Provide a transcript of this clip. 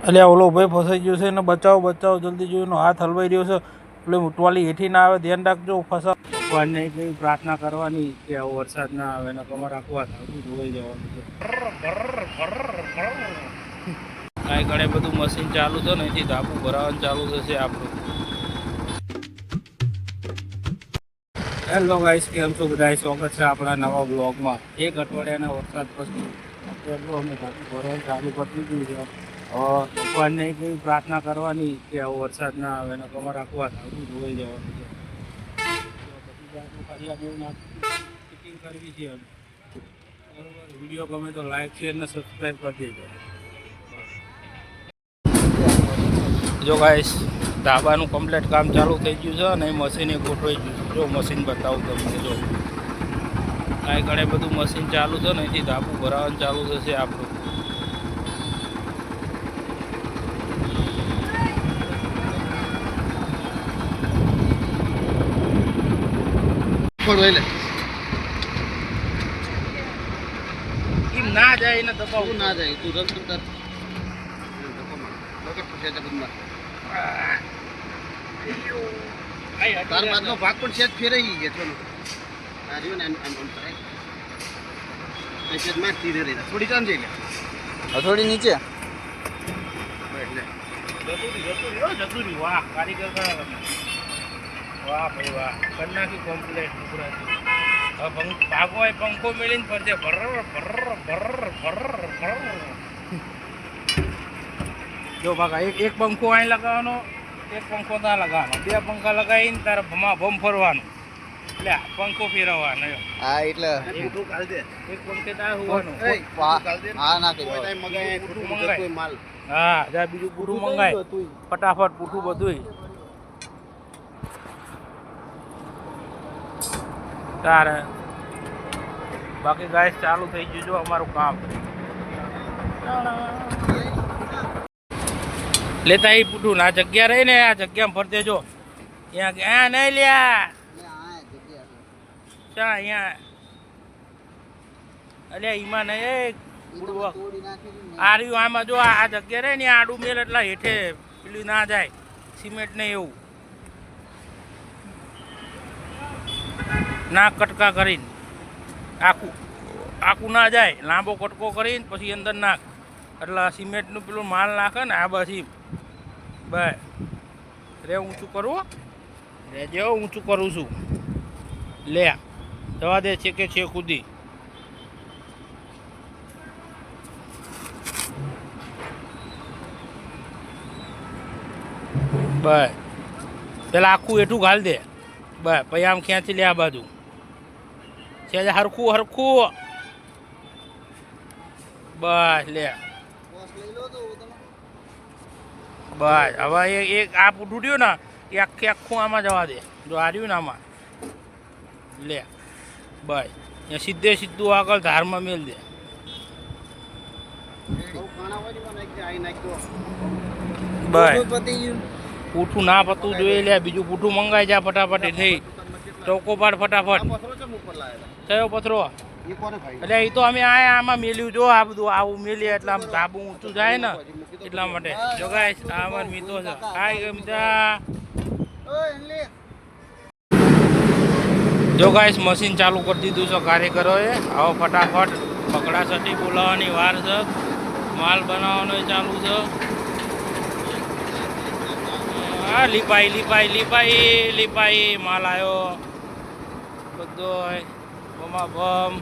અલ્યા ઓલો ભાઈ ફસાઈ ગયો છે ને બચાવો બચાવો જલ્દી જોઈનો હાથ હલવાઈ રહ્યો છે એટલે ઉટવાલી હેઠી ના આવે ધ્યાન રાખજો ફસા ભગવાનને કઈ પ્રાર્થના કરવાની કે આવો વરસાદ ના આવે ને કમર રાખવા ધોઈ જવાનું છે કાંઈ ઘણે બધું મશીન ચાલુ છે ને એથી ધાબુ ભરાવાનું ચાલુ થશે આપણું. હેલો ગાઈસ, કેમ છો બધા? સ્વાગત છે આપણા નવા બ્લોગમાં. એક અઠવાડિયાના વરસાદ પછી એટલું અમે ધાબુ ભરવાનું ચાલુ કરી દીધું છે. ભગવાનને કઈ પ્રાર્થના કરવાની કે આવો વરસાદ ના આવે ને કમર રાખવા ધાબુ ધોઈ જવાનું છે. ફિટિંગ કરવી છે બરોબર. વિડીયો ગમે તો લાઈક શેર ને સબસ્ક્રાઈબ કરી દેજો. જો ગાઈસ, ધાબાનું કમ્પ્લીટ કામ ચાલુ થઈ ગયું છે અને મશીન એ ગોઠવાઈ ગયું છે. જો મશીન બતાવું તમને. જો કાંઈ ઘણે બધું મશીન ચાલુ છે ને એથી ધાબુ ભરાવાનું ચાલુ થશે આપણું. ના જાય ને દબાવું ના જાય. તું રમ તાર બાદનો ભાગ પણ સેજ ફેરાઈ ગઈ છે. થોડી ચામ છે થોડી નીચે જતુરી. વાહ કારીગર વાહ ભાઈ વાહ, કરી નાખી કોમ્પ્લેટ. ભાગો હોય પંખો મેળીને ફરજે ભર ભર ભર ભર ભર. જો ભાગા એક પંખો અહીં લગાવવાનો, એક પંખો ત્યાં લગાવવાનો, બે પંખા લગાવીને તારે ભમ ફરવાનું. એટલે પંખો ફેરવવાનો. હા એટલે એક પંખે તારે હોવાનું. હા જા બીજું પૂઠું મંગાય ફટાફટ. પૂઠું બધું તારે. બાકી ગાય ચાલુ થઈ ગયું જો અમારું કામ. લેતા એ પૂઠું ના જગ્યા રહી ને આ જગ્યામાં ભર દેજો. ત્યાં નહીં લ્યા ચા અહીંયા અલ્યા ઈમાં નહીં આ રહ્યું આમાં. જો આ જગ્યા રહે ને આડું મેલ એટલા હેઠે પેલું ના જાય સિમેન્ટ ને એવું ના કટકા કરીને આખું આખું ના જાય. લાંબો કટકો કરીને પછી અંદર નાખ એટલે સિમેન્ટનું પેલું માલ નાખે ને આ બસ બસ રે. ઊંચું કરવું રેજો, ઊંચું કરું છું. લે જવા દે છે કે છે ખુદી. બસ પેલા આખું એઠું ઘાલ દે. બસ પછી આમ ખેંચી લે આ બાજુ છે હરખું હરખું. બસ લે બસ. હવે એક આ પૂઠું રહ્યું ને એ આખું આમાં જવા દે. જો આ રહ્યું ને આમાં લે. બસ એ સીધે સીધું આગળ ધારમાં મેલ દે. બસ પૂઠું ના પતું જોઈ લે. બીજું પૂઠું મંગાઈ જા ફટાફટ. થઈ ચોખ્ખો પાડ ફટાફટ. કયો પથરો? એટલે એ તો અમે આમાં મેલ્યું. જો આ બધું આવું મેલીએ એટલે આમ ધાબુ ઊંચું જાય ને એટલા માટે. જો ગાઈસ આ અમારા મિત્રો છે. હાય ગમતા. જો ગાઈસ મશીન ચાલુ કરી દીધું છે કારીગરોએ. આવો ફટાફટ પકડાસટી બોલાવવાની વાર છે. માલ બનાવવાનો ચાલુ છે. હા લીપાઈ લીપાઈ લીપાઈ લીપાઈ માલ આવ્યો બધો બમા બમ.